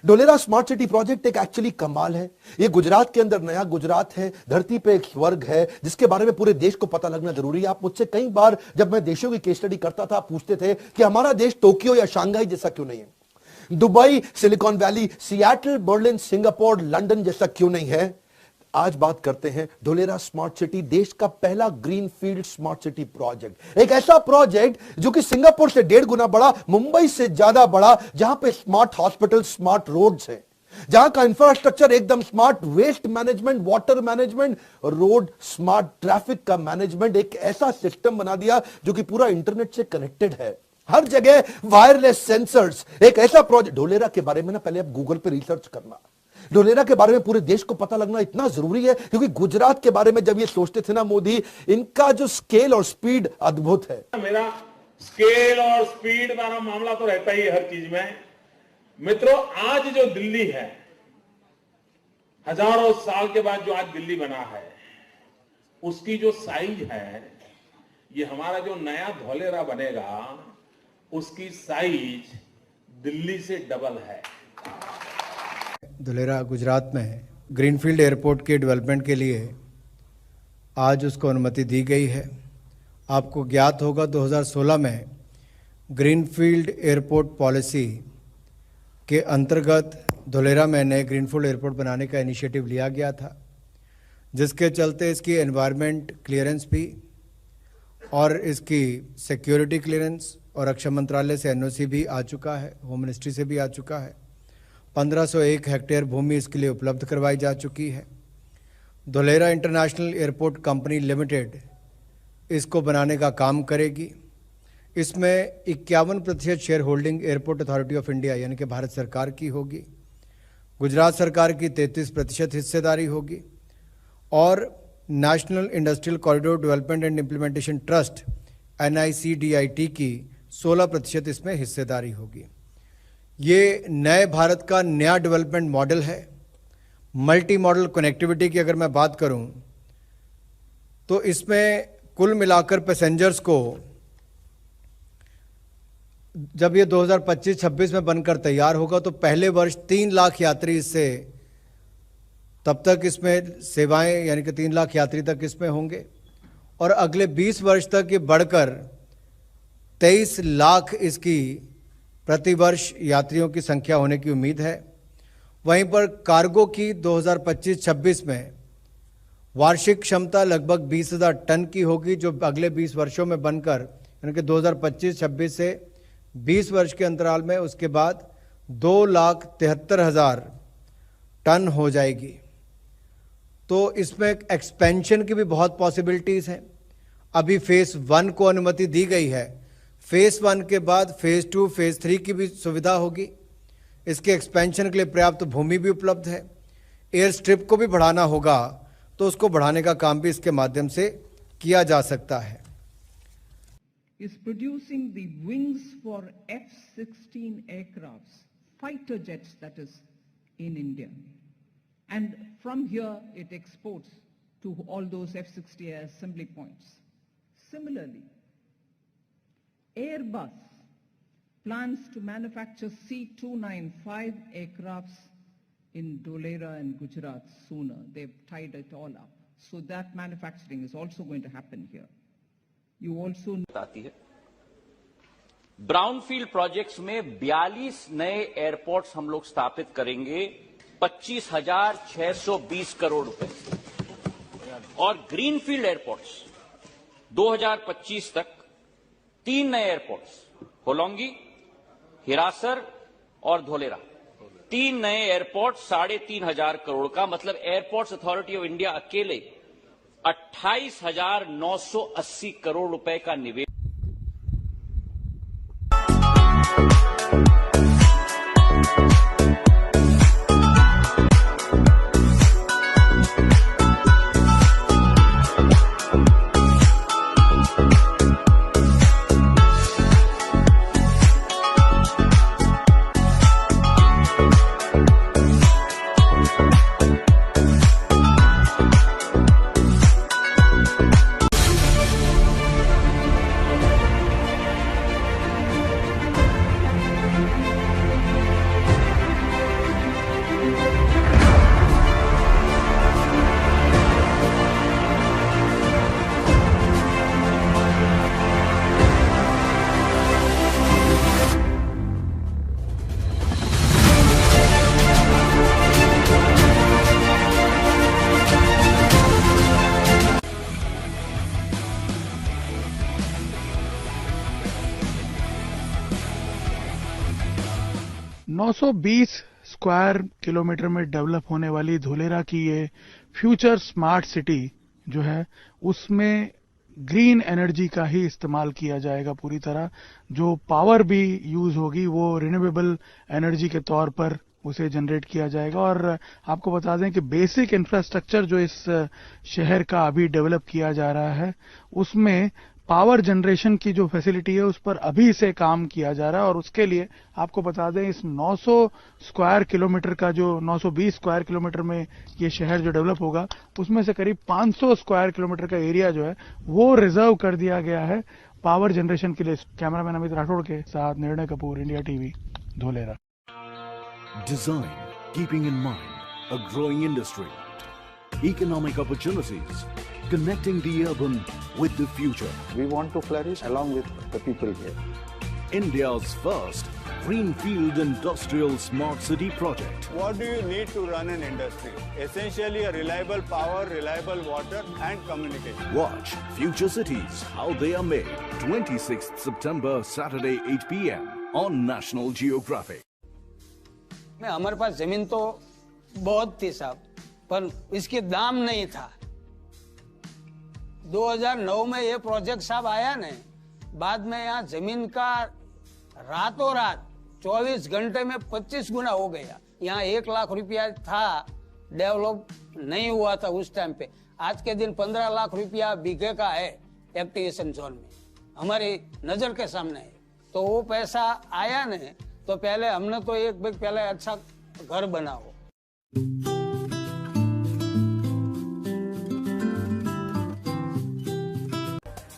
Dholera smart city project एक actually कमाल है। ये गुजरात के अंदर नया गुजरात है, धरती पे एक स्वर्ग है जिसके बारे में पूरे देश को पता लगना जरूरी है। आप मुझसे कई बार जब मैं देशों की केस स्टडी करता था पूछते थे कि हमारा देश टोक्यो या शंघाई जैसा क्यों नहीं है, Dubai, silicon valley, Seattle, Berlin, Singapore, London जैसा क्यों नहीं है। आज बात करते हैं डोलेरा स्मार्ट सिटी, देश का पहला ग्रीनफील्ड स्मार्ट सिटी प्रोजेक्ट। एक ऐसा प्रोजेक्ट जो कि सिंगापुर से 1.5 गुना बड़ा, मुंबई से ज्यादा बड़ा, जहां पे स्मार्ट हॉस्पिटल, स्मार्ट रोड्स हैं, जहां का इंफ्रास्ट्रक्चर एकदम smart, waste management, water management, road smart, traffic का मैनेजमेंट, एक ऐसा सिस्टम बना दिया जो कि पूरा इंटरनेट से कनेक्टेड है, हर जगह वायरलेस सेंसर्स। एक ऐसा प्रोजेक्ट डोलेरा के बारे में ना पहले आप गूगल पे रिसर्च करना, डोलेरा के बारे में पूरे देश को पता लगना इतना जरूरी है क्योंकि गुजरात के बारे में जब ये सोचते थे ना मोदी, इनका जो स्केल और स्पीड अद्भुत है। मेरा स्केल और स्पीड वाला मामला तो रहता ही है हर चीज में। मित्रों, आज जो दिल्ली है, हजारों साल के बाद जो आज दिल्ली बना है, उसकी जो साइज है, ये हमारा जो नया धोलेरा बनेगा उसकी साइज दिल्ली से डबल है। धोलेरा गुजरात में ग्रीनफील्ड एयरपोर्ट के डेवलपमेंट के लिए आज उसको अनुमति दी गई है। आपको ज्ञात होगा 2016 में ग्रीनफील्ड एयरपोर्ट पॉलिसी के अंतर्गत धोलेरा में नए ग्रीनफील्ड एयरपोर्ट बनाने का इनिशिएटिव लिया गया था, जिसके चलते इसकी एनवायरनमेंट क्लियरेंस भी और इसकी सिक्योरिटी क्लियरेंस और रक्षा मंत्रालय से एनओसी भी आ चुका है, होम मिनिस्ट्री से भी आ चुका है। 1501 हेक्टेयर भूमि इसके लिए उपलब्ध करवाई जा चुकी है। Dholera international airport company limited इसको बनाने का काम करेगी। इसमें 51% share holding airport authority of India यानी कि भारत सरकार की होगी, गुजरात सरकार की 33% हिस्सेदारी होगी और national industrial corridor development and implementation trust NICDIT की 16% इसमें हिस्सेदारी होगी। ये नए भारत का नया डेवलपमेंट मॉडल है। मल्टी मॉडल कनेक्टिविटी की अगर मैं बात करूं तो इसमें कुल मिलाकर पैसेंजर्स को जब ये 2025-26 में बनकर तैयार होगा तो पहले वर्ष 3 लाख यात्री इससे तब तक इसमें सेवाएं यानी कि 3 लाख यात्री तक इसमें होंगे और अगले 20 वर्ष तक ये बढ़कर 23 लाख इसकी प्रतिवर्ष यात्रियों की संख्या होने की उम्मीद है। वहीं पर कार्गो की 2025-26 में वार्षिक क्षमता लगभग 20,000 टन की होगी, जो अगले 20 वर्षों में बनकर यानी कि 2025-26 से 20 वर्ष के अंतराल में उसके बाद 2,73,000 टन हो जाएगी। तो इसमें एक्सपेंशन की भी बहुत पॉसिबिलिटीज़ हैं। अभी फेज़ 1 को अनुमति दी गई है, फेज़ 1 के बाद फेज़ 2, फेज़ 3 की भी सुविधा होगी। इसके एक्सपेंशन के लिए पर्याप्त भूमि भी उपलब्ध है। एयर स्ट्रिप को भी बढ़ाना होगा तो उसको बढ़ाने का काम भी इसके माध्यम से किया जा सकता है। Is producing the wings for F-16 aircrafts, fighter jets that is, in India. And from here it exports to all those F-60 assembly points. Similarly, Airbus plans to manufacture C-295 aircrafts in Dholera and Gujarat sooner. They've tied it all up. So that manufacturing is also going to happen here. You also आती है। Brownfield projects में 42 नए airports हम लोग स्थापित करेंगे, 25,620 करोड़ रुपए। और ग्रीनफील्ड एयरपोर्ट्स 2025 तक 3 नए एयरपोर्ट्स, होलोंगी, हिरासर और धोलेरा, 3 नए एयरपोर्ट 3,500 करोड़ का, मतलब एयरपोर्ट्स अथॉरिटी ऑफ इंडिया अकेले 28,980 करोड़ रुपए का निवेश। 920 स्क्वायर किलोमीटर में डेवलप होने वाली धोलेरा की ये फ्यूचर स्मार्ट सिटी जो है उसमें ग्रीन एनर्जी का ही इस्तेमाल किया जाएगा पूरी तरह। जो पावर भी यूज होगी वो रिन्यूएबल एनर्जी के तौर पर उसे जनरेट किया जाएगा। और आपको बता दें कि बेसिक इंफ्रास्ट्रक्चर जो इस शहर का अभी डेवलप किया जा रहा है उसमें पावर जनरेशन की जो फैसिलिटी है उस पर अभी से काम किया जा रहा है। और उसके लिए आपको बता दें इस 900 स्क्वायर किलोमीटर का जो 920 स्क्वायर किलोमीटर में ये शहर जो डेवलप होगा उसमें से करीब 500 स्क्वायर किलोमीटर का एरिया जो है वो रिजर्व कर दिया गया है पावर जनरेशन के लिए। कैमरामैन अमित राठौड़ के साथ निर्णय Kapoor, India TV, Dholera. Design keeping in mind a growing industry, economic opportunities, connecting the urban with the future. We want to flourish along with the people here. India's first greenfield industrial smart city project. What do you need to run an industry? Essentially a reliable power, reliable water and communication. Watch Future Cities, how they are made. 26th September, Saturday 8 p.m. on National Geographic. में हमारे पास जमीन तो बहुत थी साहब, पर इसके दाम नहीं था। 2009 में ये प्रोजेक्ट साहब आया ने, बाद में यहाँ जमीन का रातों रात 24 घंटे में 25 गुना हो गया। यहाँ 1 लाख रुपया था, डेवलप नहीं हुआ था उस टाइम पे। आज के दिन 15 लाख रुपया बीघे का है एक्टिवेशन जोन में, हमारी नजर के सामने है। तो वो पैसा आया ने, तो पहले हमने तो एक भाई पहले अच्छा घर बनाओ।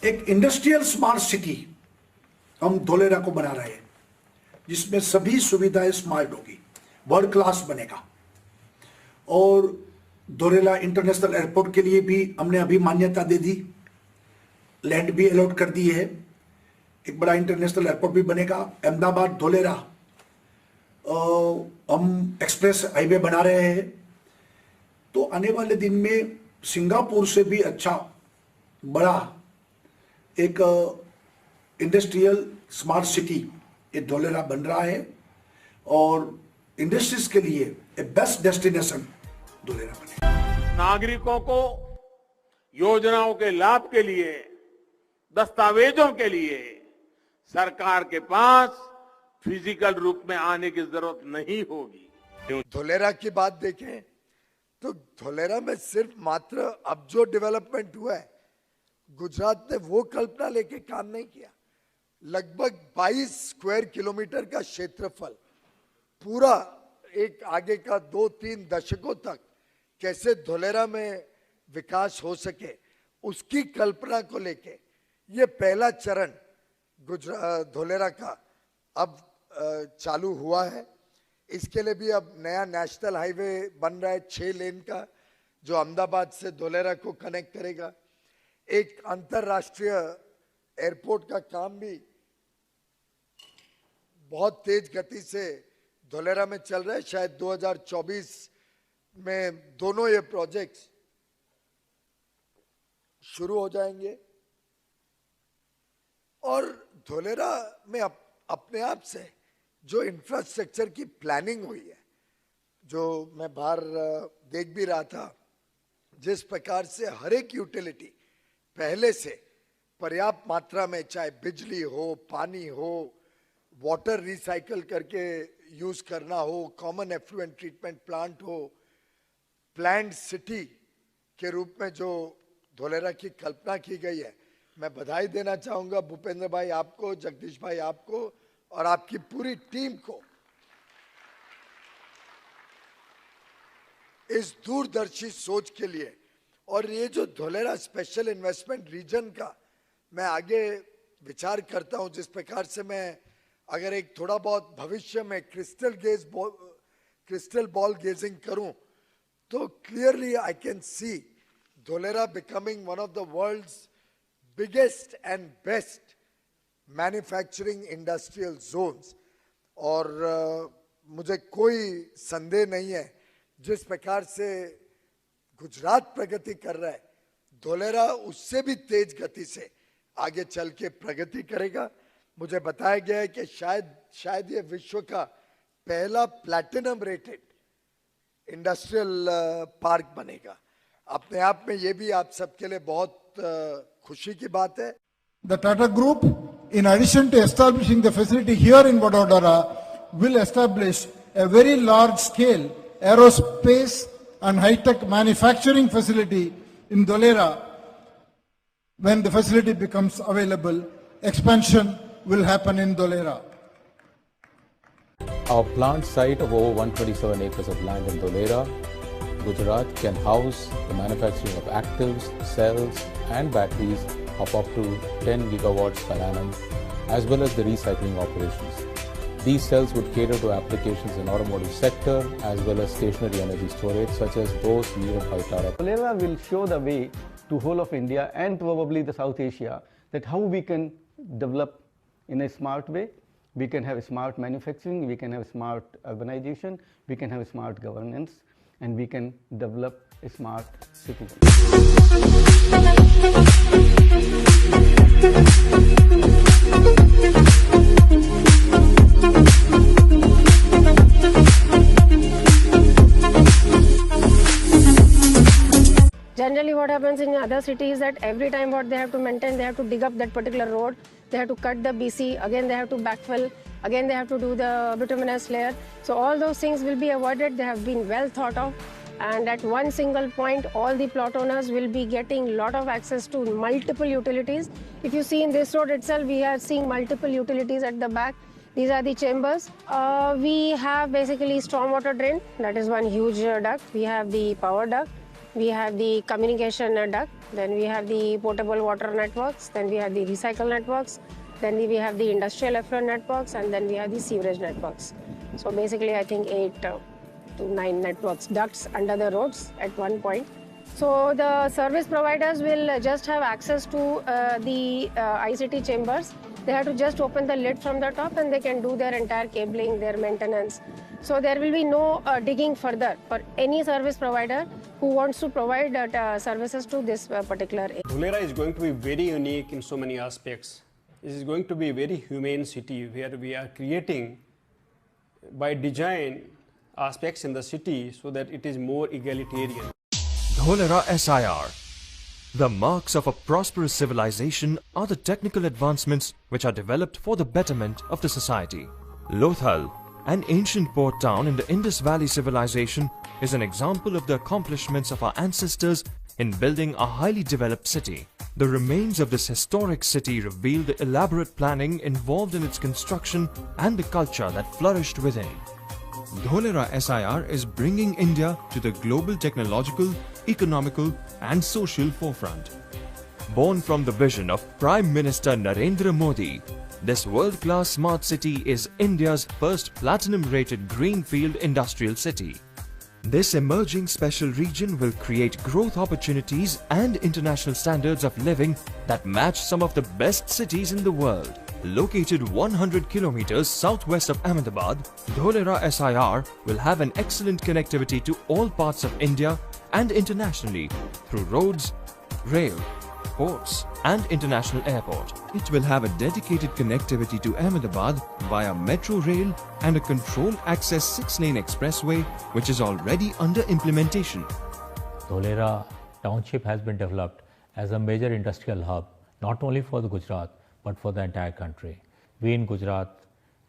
एक इंडस्ट्रियल स्मार्ट सिटी हम धोलेरा को बना रहे हैं, जिसमें सभी सुविधाएं स्मार्ट होगी, वर्ल्ड क्लास बनेगा। और धोलेरा इंटरनेशनल एयरपोर्ट के लिए भी हमने अभी मान्यता दे दी, लैंड भी अलॉट कर दी है। एक बड़ा इंटरनेशनल एयरपोर्ट भी बनेगा। अहमदाबाद धोलेरा हम एक्सप्रेस हाईवे बना रहे हैं। तो आने वाले दिन में सिंगापुर से भी अच्छा बड़ा एक इंडस्ट्रियल स्मार्ट सिटी ये धोलेरा बन रहा है और इंडस्ट्रीज के लिए एक बेस्ट डेस्टिनेशन धोलेरा बनेगा। नागरिकों को योजनाओं के लाभ के लिए, दस्तावेजों के लिए सरकार के पास फिजिकल रूप में आने की जरूरत नहीं होगी। धोलेरा की बात देखें तो धोलेरा में सिर्फ मात्र अब जो डेवलपमेंट हुआ है, गुजरात ने वो कल्पना लेके काम नहीं किया। लगभग 22 स्क्वायर किलोमीटर का क्षेत्रफल, पूरा एक आगे का 2-3 दशकों तक कैसे धोलेरा में विकास हो सके, उसकी कल्पना को लेके ये पहला चरण धोलेरा का अब चालू हुआ है। इसके लिए भी अब नया नेशनल हाईवे बन रहा है 6 लेन का, जो अहमदाबाद से धोलेरा को कनेक्ट करेगा। एक अंतरराष्ट्रीय एयरपोर्ट का काम भी बहुत तेज गति से धोलेरा में चल रहा है। शायद 2024 में दोनों ये प्रोजेक्ट्स शुरू हो जाएंगे। और धोलेरा में अपने आप से जो इंफ्रास्ट्रक्चर की प्लानिंग हुई है, जो मैं बाहर देख भी रहा था, जिस प्रकार से हर एक यूटिलिटी पहले से पर्याप्त मात्रा में, चाहे बिजली हो, पानी हो, वाटर रिसाइकल करके यूज करना हो, कॉमन एफ्लुएंट ट्रीटमेंट प्लांट हो, प्लान्ड सिटी के रूप में जो धोलेरा की कल्पना की गई है, मैं बधाई देना चाहूंगा भूपेंद्र भाई आपको, जगदीश भाई आपको और आपकी पूरी टीम को इस दूरदर्शी सोच के लिए। और ये जो धोलेरा स्पेशल इन्वेस्टमेंट रीजन का मैं आगे विचार करता हूं, जिस प्रकार से मैं अगर एक थोड़ा बहुत भविष्य में क्रिस्टल बॉल गेजिंग करूं, तो clearly I can see Dholera becoming one of the world's biggest and best manufacturing industrial zones. और मुझे कोई संदेह नहीं है, जिस प्रकार से गुजरात प्रगति कर रहा है, धोलेरा उससे भी तेज गति से आगे चल के प्रगति करेगा। मुझे बताया गया है कि शायद ये विश्व का पहला प्लैटिनम रेटेड इंडस्ट्रियल पार्क बनेगा। अपने आप में ये भी आप सबके लिए बहुत खुशी की बात है। The Tata Group, in addition to establishing the facility here in Vadodara, will establish a very large-scale aerospace and high-tech manufacturing facility in Dholera. When the facility becomes available, expansion will happen in Dholera. Our plant site of over 127 acres of land in Dholera, Gujarat can house the manufacturing of actives, cells and batteries of up to 10 gigawatts per annum, as well as the recycling operations. These cells would cater to applications in automotive sector as well as stationary energy storage such as those needed by Tata. Dholera will show the way to whole of India and probably the South Asia that how we can develop in a smart way. We can have smart manufacturing, we can have smart urbanization, we can have smart governance, and we can develop a smart citizen. Generally what happens in other cities is that every time what they have to maintain, they have to dig up that particular road, they have to cut the BC, again they have to backfill, again they have to do the bituminous layer. So all those things will be avoided, they have been well thought of, and at one single point all the plot owners will be getting lot of access to multiple utilities. If you see in this road itself, we are seeing multiple utilities at the back. These are the chambers. We have basically stormwater drain, that is one huge duct. We have the power duct. We have the communication duct, then we have the potable water networks, then we have the recycle networks, then we have the industrial effluent networks, and then we have the sewerage networks. So basically I think 8 to 9 networks, ducts under the roads at one point. So the service providers will just have access to the ICT chambers. They have to just open the lid from the top and they can do their entire cabling, their maintenance. So there will be no digging further for any service provider who wants to provide services to this particular area. Dholera is going to be very unique in so many aspects. This is going to be a very humane city where we are creating by design aspects in the city so that it is more egalitarian. Dholera SIR. The marks of a prosperous civilization are the technical advancements which are developed for the betterment of the society. Lothal, an ancient port town in the Indus Valley civilization, is an example of the accomplishments of our ancestors in building a highly developed city. The remains of this historic city reveal the elaborate planning involved in its construction and the culture that flourished within. Dholera SIR is bringing India to the global technological, economical and social forefront. Born from the vision of Prime Minister Narendra Modi, this world-class smart city is India's first platinum-rated greenfield industrial city. This emerging special region will create growth opportunities and international standards of living that match some of the best cities in the world. Located 100 kilometers southwest of Ahmedabad, Dholera SIR will have an excellent connectivity to all parts of India and internationally through roads, rail, ports and international airport. It will have a dedicated connectivity to Ahmedabad via metro rail and a controlled access 6-lane expressway which is already under implementation. Dholera township has been developed as a major industrial hub not only for the Gujarat but for the entire country. We in Gujarat,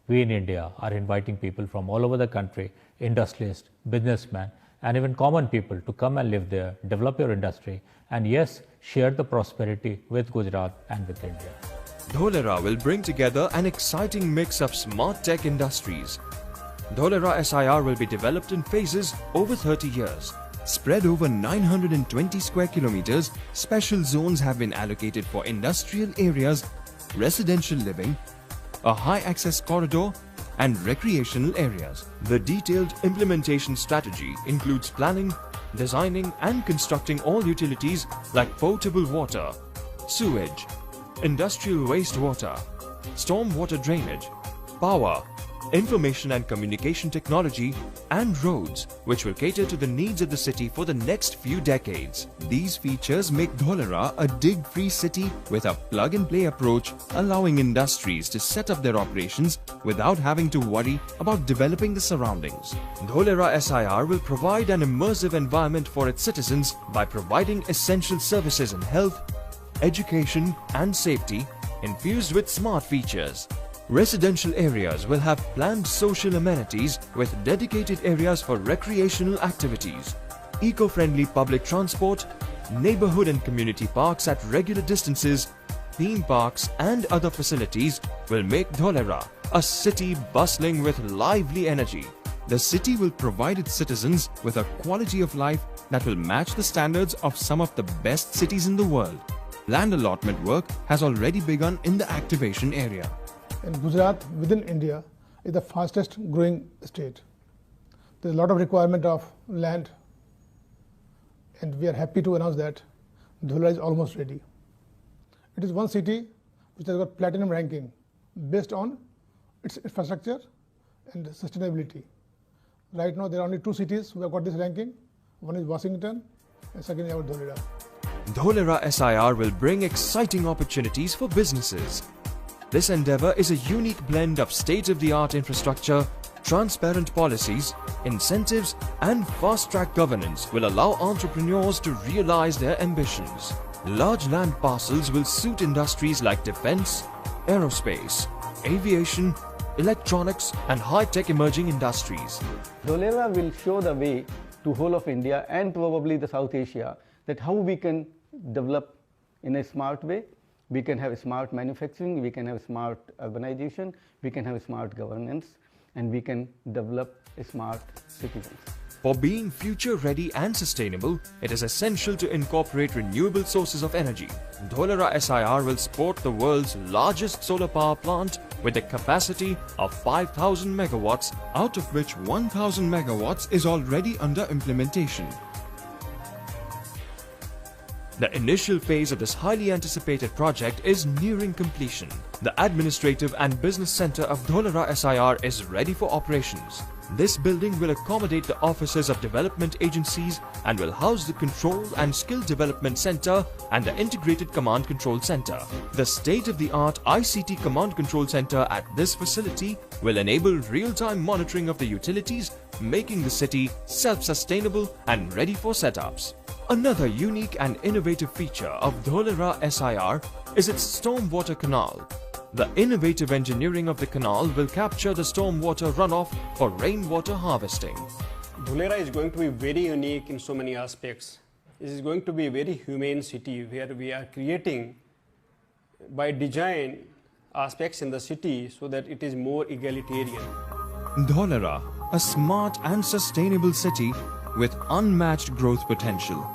we in India are inviting people from all over the country, industrialists, businessmen and even common people to come and live there, develop your industry and yes, share the prosperity with Gujarat and with India. Dholera will bring together an exciting mix of smart tech industries. Dholera SIR will be developed in phases over 30 years. Spread over 920 square kilometers, special zones have been allocated for industrial areas, residential living, a high access corridor and recreational areas. The detailed implementation strategy includes planning, designing and constructing all utilities like potable water, sewage, industrial wastewater, storm water drainage, power, information and communication technology, and roads, which will cater to the needs of the city for the next few decades. These features make Dholera a dig-free city with a plug-and-play approach, allowing industries to set up their operations without having to worry about developing the surroundings. Dholera SIR will provide an immersive environment for its citizens by providing essential services in health, education, and safety, infused with smart features. Residential areas will have planned social amenities with dedicated areas for recreational activities, eco-friendly public transport, neighborhood and community parks at regular distances, theme parks and other facilities will make Dholera a city bustling with lively energy. The city will provide its citizens with a quality of life that will match the standards of some of the best cities in the world. Land allotment work has already begun in the activation area. And Gujarat within India is the fastest growing state. There is a lot of requirement of land, and we are happy to announce that Dholera is almost ready. It is one city which has got platinum ranking based on its infrastructure and sustainability. Right now there are only two cities who have got this ranking. One is Washington and second is our Dholera. Dholera SIR will bring exciting opportunities for businesses. This endeavor is a unique blend of state-of-the-art infrastructure, transparent policies, incentives, and fast-track governance will allow entrepreneurs to realize their ambitions. Large land parcels will suit industries like defense, aerospace, aviation, electronics, and high-tech emerging industries. Dholera will show the way to whole of India and probably the South Asia that how we can develop in a smart way. We can have smart manufacturing, we can have smart urbanization, we can have smart governance, and we can develop smart citizens. For being future ready and sustainable, it is essential to incorporate renewable sources of energy. Dholera SIR will sport the world's largest solar power plant with a capacity of 5,000 megawatts, out of which 1,000 megawatts is already under implementation. The initial phase of this highly anticipated project is nearing completion. The administrative and business center of Dholera SIR is ready for operations. This building will accommodate the offices of development agencies and will house the Control and Skill Development Center and the Integrated Command Control Center. The state-of-the-art ICT Command Control Center at this facility will enable real-time monitoring of the utilities, making the city self-sustainable and ready for setups. Another unique and innovative feature of Dholera SIR is its stormwater canal. The innovative engineering of the canal will capture the stormwater runoff for rainwater harvesting. Dholera is going to be very unique in so many aspects. This is going to be a very humane city where we are creating by design aspects in the city so that it is more egalitarian. Dholera, a smart and sustainable city with unmatched growth potential.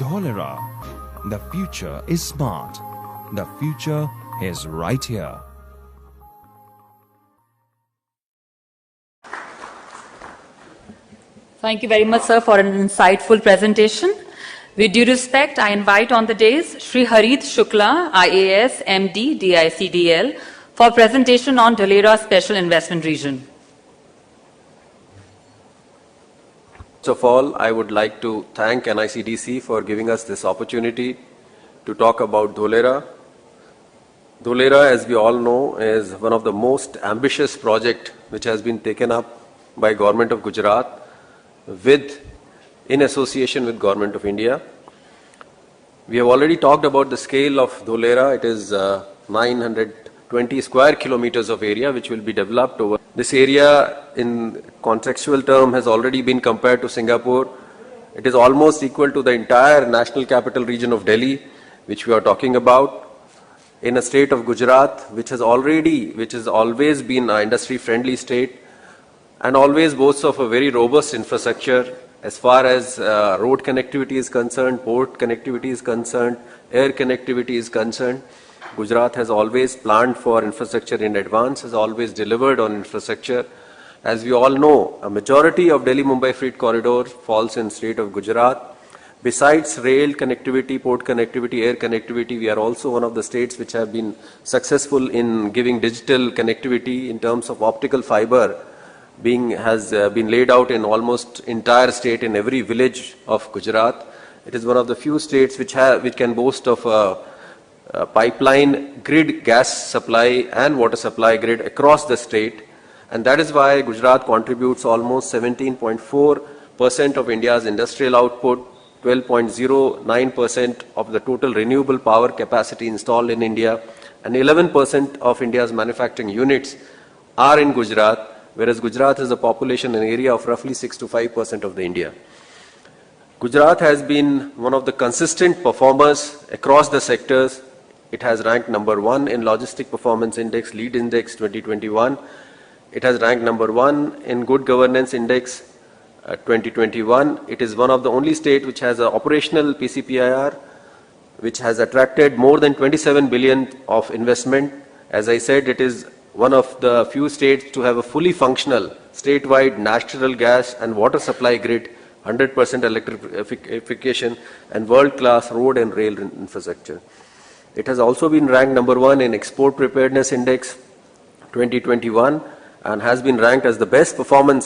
Dholera, the future is smart. The future is right here. Thank you very much, sir, for an insightful presentation. With due respect, I invite on the dais Shri Harith Shukla, IAS, MD, DICDL, for presentation on Dholera Special Investment Region. First of all, I would like to thank NICDC for giving us this opportunity to talk about Dholera. Dholera, as we all know, is one of the most ambitious projects which has been taken up by Government of Gujarat in association with Government of India. We have already talked about the scale of Dholera. It is 920 square kilometers of area which will be developed over. This area in contextual term has already been compared to Singapore. It is almost equal to the entire national capital region of Delhi, which we are talking about, in a state of Gujarat, which has always been an industry-friendly state and always boasts of a very robust infrastructure as far as road connectivity is concerned, port connectivity is concerned, air connectivity is concerned. Gujarat has always planned for infrastructure in advance, has always delivered on infrastructure. As we all know, a majority of Delhi-Mumbai Freight Corridor falls in state of Gujarat. Besides rail connectivity, port connectivity, air connectivity, we are also one of the states which have been successful in giving digital connectivity in terms of optical fiber has been laid out in almost entire state in every village of Gujarat. It is one of the few states which can boast of a pipeline grid, gas supply and water supply grid across the state, and that is why Gujarat contributes almost 17.4% of India's industrial output, 12.09% of the total renewable power capacity installed in India, and 11% of India's manufacturing units are in Gujarat, whereas Gujarat has a population and area of roughly 6 to 5% of the India. Gujarat has been one of the consistent performers across the sectors. It has ranked number 1 in Logistic Performance Index, Lead Index 2021. It has ranked number 1 in Good Governance Index 2021. It is one of the only state which has an operational PCPIR, which has attracted more than 27 billion of investment. As I said, it is one of the few states to have a fully functional statewide natural gas and water supply grid, 100% electrification, and world-class road and rail infrastructure. It has also been ranked number 1 in Export Preparedness Index 2021 and has been ranked as the best performer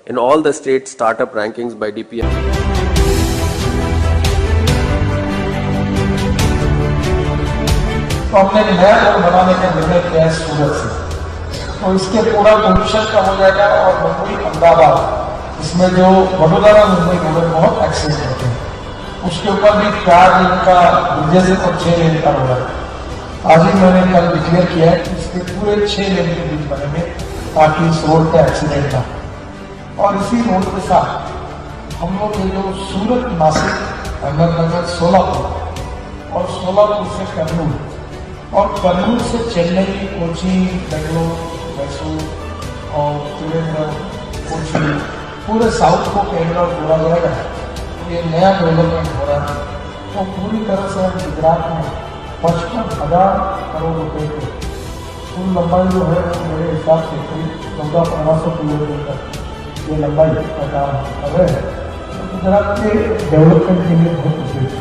in all the state startup rankings by DPI. तो हमने नया road बनाने का निर्णय किया है सूरत से, तो इसके पूरा पोल्यूशन कम हो जाएगा और मुंबई अहमदाबाद इसमें जो वडोदरा मुंबई रोड बहुत एक्सीडेंट होते हैं, उसके ऊपर भी 4 लेन का ब्रिजेस और 6 लेन का रोड है। आज ही मैंने कल डिक्लेयर किया है कि इसके पूरे 6 लेन के बीच बनेंगे ताकि इस रोड पे एक्सीडेंट ना। और इसी रोड के साथ हम लोग ये जो सूरत, नासिक, अहमदनगर, सोलापुर और सोलापुर से कर्नूल और कर्नूल से चेन्नई, कोची, बेंगलोर, मैसूर और त्रिवेंद्रम, कोची, पूरे साउथ को कैरिडोर जोड़ा जाएगा। ये नया डेवलपमेंट हो रहा है, तो पूरी तरह से गुजरात में 55,000 करोड़ रुपए के कुल लंबाई जो है मेरे हिसाब से करीब 1400-1500 किलोमीटर तक ये लंबाई का काम कर रहे हैं। तो गुजरात के डेवलपमेंट के लिए बहुत उपयोगी